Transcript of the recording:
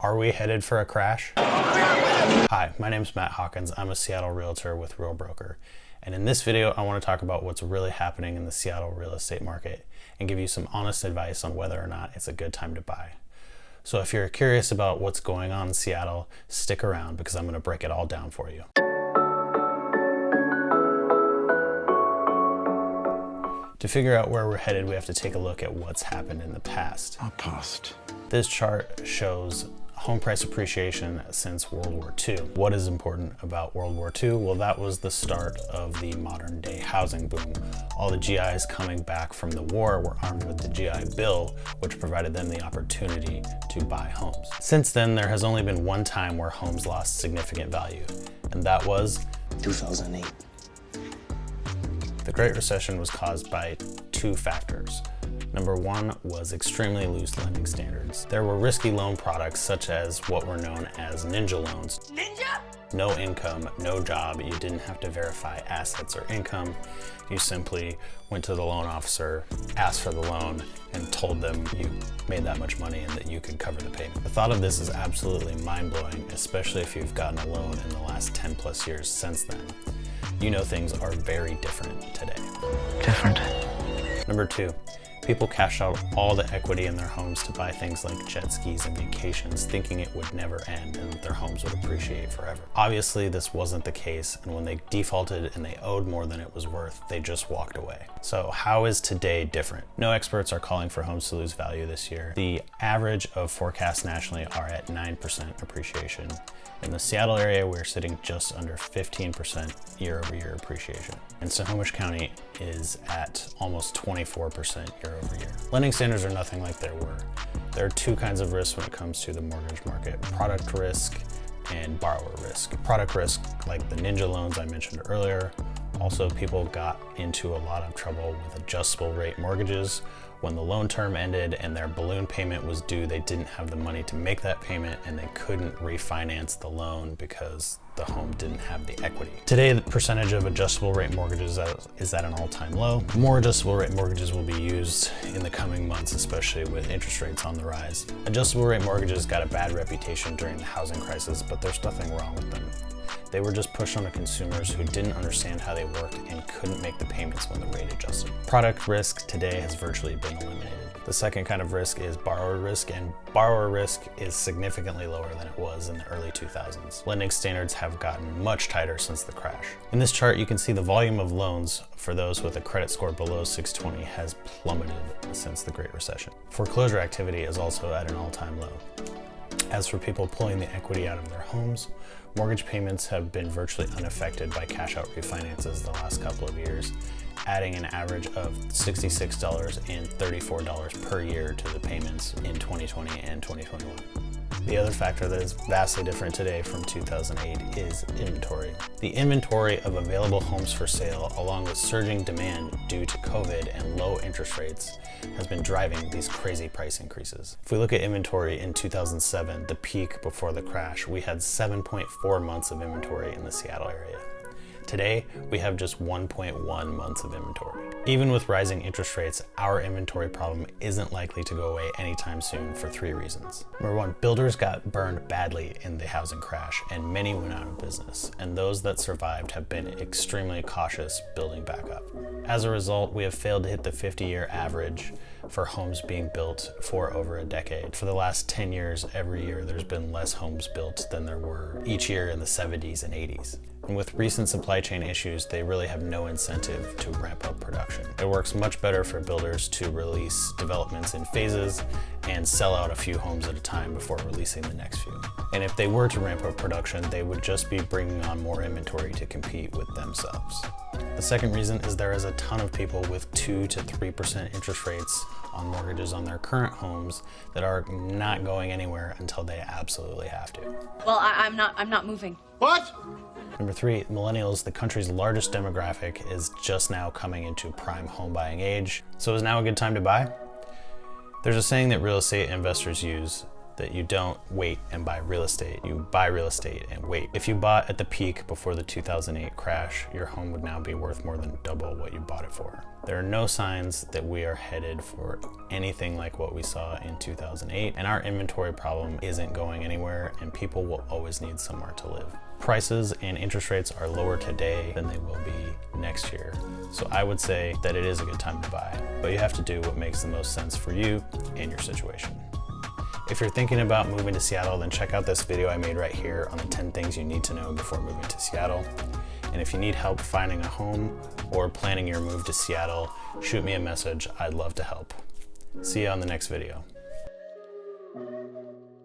Are we headed for a crash? Hi, my name's Matt Hawkins. I'm a Seattle realtor with Real Broker. And in this video, I want to talk about what's really happening in the Seattle real estate market and give you some honest advice on whether or not it's a good time to buy. So if you're curious about what's going on in Seattle, stick around because I'm going to break it all down for you. To figure out where we're headed, we have to take a look at what's happened in the past. This chart shows home price appreciation since World War II. What is important about World War II? Well, that was the start of the modern day housing boom. All the GIs coming back from the war were armed with the GI Bill, which provided them the opportunity to buy homes. Since then, there has only been one time where homes lost significant value, and that was 2008. The Great Recession was caused by two factors. Number one was extremely loose lending standards. There were risky loan products such as what were known as ninja loans. Ninja? No income, no job. You didn't have to verify assets or income. You simply went to the loan officer, asked for the loan, and told them you made that much money and that you could cover the payment. The thought of this is absolutely mind-blowing, especially if you've gotten a loan in the last 10 plus years since then. You know things are very different today. Number two, people cash out all the equity in their homes to buy things like jet skis and vacations, thinking it would never end and that their homes would appreciate forever. Obviously, this wasn't the case, and when they defaulted and they owed more than it was worth, they just walked away. So how is today different? No experts are calling for homes to lose value this year. The average of forecasts nationally are at 9% appreciation. In the Seattle area, we're sitting just under 15% year-over-year appreciation. And Snohomish County is at almost 24% year-over-year. Lending standards are nothing like they were. There are two kinds of risks when it comes to the mortgage market: product risk and borrower risk. Product risk, like the ninja loans I mentioned earlier. Also, people got into a lot of trouble with adjustable rate mortgages. When the loan term ended and their balloon payment was due, they didn't have the money to make that payment and they couldn't refinance the loan because the home didn't have the equity. Today, the percentage of adjustable rate mortgages is at an all-time low. More adjustable rate mortgages will be used in the coming months, especially with interest rates on the rise. Adjustable rate mortgages got a bad reputation during the housing crisis, but there's nothing wrong with them. They were just pushed onto consumers who didn't understand how they worked and couldn't make the payments when the rate adjusted. Product risk today has virtually been eliminated. The second kind of risk is borrower risk, and borrower risk is significantly lower than it was in the early 2000s. Lending standards have gotten much tighter since the crash. In this chart, you can see the volume of loans for those with a credit score below 620 has plummeted since the Great Recession. Foreclosure activity is also at an all-time low. As for people pulling the equity out of their homes, mortgage payments have been virtually unaffected by cash-out refinances the last couple of years, adding an average of $66 and $34 per year to the payments in 2020 and 2021. The other factor that is vastly different today from 2008 is inventory. The inventory of available homes for sale, along with surging demand due to COVID and low interest rates, has been driving these crazy price increases. If we look at inventory in 2007, the peak before the crash, we had 7.4 months of inventory in the Seattle area. Today, we have just 1.1 months of inventory. Even with rising interest rates, our inventory problem isn't likely to go away anytime soon for three reasons. Number one, builders got burned badly in the housing crash and many went out of business, and those that survived have been extremely cautious building back up. As a result, we have failed to hit the 50-year average for homes being built for over a decade. For the last 10 years, every year there's been less homes built than there were each year in the 70s and 80s. And with recent supply chain issues, they really have no incentive to ramp up production. It works much better for builders to release developments in phases and sell out a few homes at a time before releasing the next few. And if they were to ramp up production, they would just be bringing on more inventory to compete with themselves. The second reason is there is a ton of people with 2 to 3% interest rates on mortgages on their current homes that are not going anywhere until they absolutely have to. Well, I'm not moving. What? Number three, millennials, the country's largest demographic, is just now coming into prime home buying age. So is now a good time to buy? There's a saying that real estate investors use that you don't wait and buy real estate. You buy real estate and wait. If you bought at the peak before the 2008 crash, your home would now be worth more than double what you bought it for. There are no signs that we are headed for anything like what we saw in 2008, and our inventory problem isn't going anywhere, and people will always need somewhere to live. Prices and interest rates are lower today than they will be next year. So I would say that it is a good time to buy, but you have to do what makes the most sense for you and your situation. If you're thinking about moving to Seattle, then check out this video I made right here on the 10 things you need to know before moving to Seattle. And if you need help finding a home or planning your move to Seattle, shoot me a message. I'd love to help. See you on the next video.